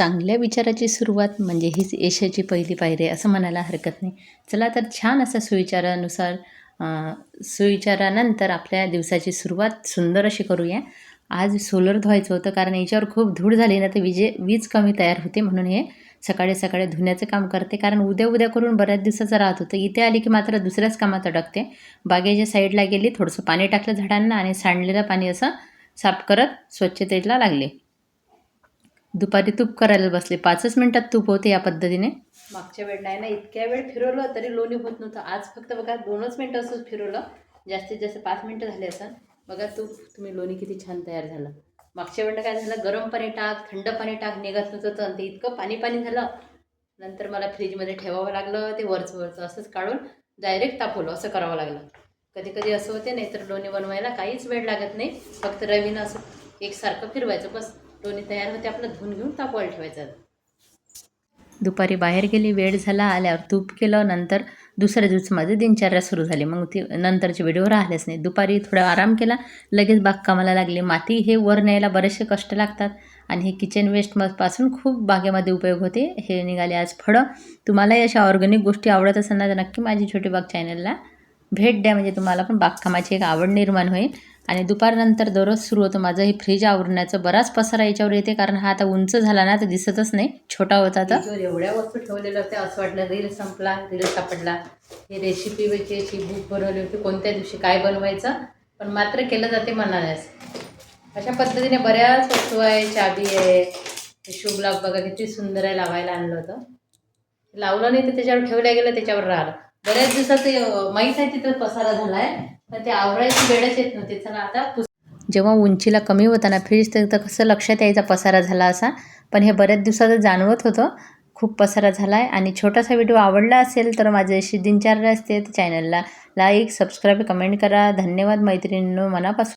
चांगल्या विचाराची सुरुवात म्हणजे हीच यशाची पहिली पायरी आहे असं म्हणायला हरकत नाही. चला तर छान असा सुविचारानुसार सुविचारानंतर आपल्या दिवसाची सुरुवात सुंदर अशी करूया. आज सोलर धुवायचं होतं कारण याच्यावर खूप धूळ झाली ना तर वीज कमी तयार होते म्हणून हे सकाळी सकाळी धुण्याचं काम करते. कारण उद्या करून बऱ्याच दिवसाचं राहत होतं. इथे आली की मात्र दुसऱ्याच कामात अडकते. बागेच्या साईडला गेली, थोडंसं पाणी टाकलं झाडांना आणि सांडलेलं पाणी असं साफ करत स्वच्छतेला लागले. दुपारी तूप करायला बसले. 5च मिनिटात तूप होते या पद्धतीने. मागच्या वेळ नाही ना इतक्या वेळ फिरवलं तरी लोणी होत नव्हतं. आज फक्त बघा 2च मिनटं असंच फिरवलं. जास्तीत जास्त 5 मिनटं झाले असं. बघा तुम्ही लोणी किती छान तयार झालं. मागच्या वेळेला काय झालं, गरम पाणी टाक, थंड पाणी टाक, निघत नव्हतं तर ते इतकं पाणी झालं. नंतर मला फ्रीजमध्ये ठेवावं लागलं. ते वरचं असंच काढून डायरेक्ट तापवलं. असं करावं लागलं. कधी कधी असं होते नाही तर लोणी बनवायला काहीच वेळ लागत नाही. फक्त रवीनं असं एकसारखं फिरवायचं बस. लोणी तयार होते. आपलं धुवून घेऊन तापवायला ठेवायचं. दुपारी बाहेर गेली, वेळ झाला, आल्यावर तूप केलं. नंतर दुसऱ्या दिवशी माझी दिनचर्या सुरू झाली. मग ती नंतरचे व्हिडिओ राहिलेच नाही. दुपारी थोडा आराम केला, लगेच बागकामाला लागले. माती हे वर न्यायला बरेचसे कष्ट लागतात आणि हे किचन वेस्टपासून खूप बागेमध्ये उपयोग होते. हे निघाले आज फळं. तुम्हालाही अशा ऑर्गॅनिक गोष्टी आवडत असेल ना तर नक्की माझी छोटी बाग चॅनलला भेट द्या. म्हणजे तुम्हाला पण बागकामाची एक आवड निर्माण होईल. आणि दुपारनंतर दररोज सुरू होतं माझं हे फ्रीज आवरण्याचं. बराच पसारा याच्यावर येते कारण हा आता उंच झाला ना तर दिसतच नाही, छोटा होता. तर एवढ्या वस्तू ठेवलेल्या होत्या असं वाटलं रील संपला, रील सापडला. हे रेसिपी वेगळी बुक बनवली होती कोणत्या दिवशी काय बनवायचं, पण मात्र केलं जाते मनानेच. अशा पद्धतीने बऱ्याच वस्तू आहे. चाबी आहे, शुभ लाभ बघा किती सुंदर आहे. लावायला आणलं होतं, लावलं नाही तर त्याच्यावर ठेवल्या गेलं, त्याच्यावर राहिलं. बऱ्याच दिवसात माहीत आहे तिथं पसारा झाला आहे पण ते आवरायची वेळच येत नव्हती. चला आता जेव्हा उंचीला कमी होता ना फ्रीज तर कसं लक्षात यायचा पसारा झाला असा. पण हे बऱ्याच दिवसाचं जाणवत होतं खूप पसारा झाला आहे. आणि छोटासा व्हिडिओ आवडला असेल तर माझी अशी दिनचर्या असते. तर चॅनलला लाईक, सबस्क्राईब, कमेंट करा. धन्यवाद मैत्रिणींनो मनापासून.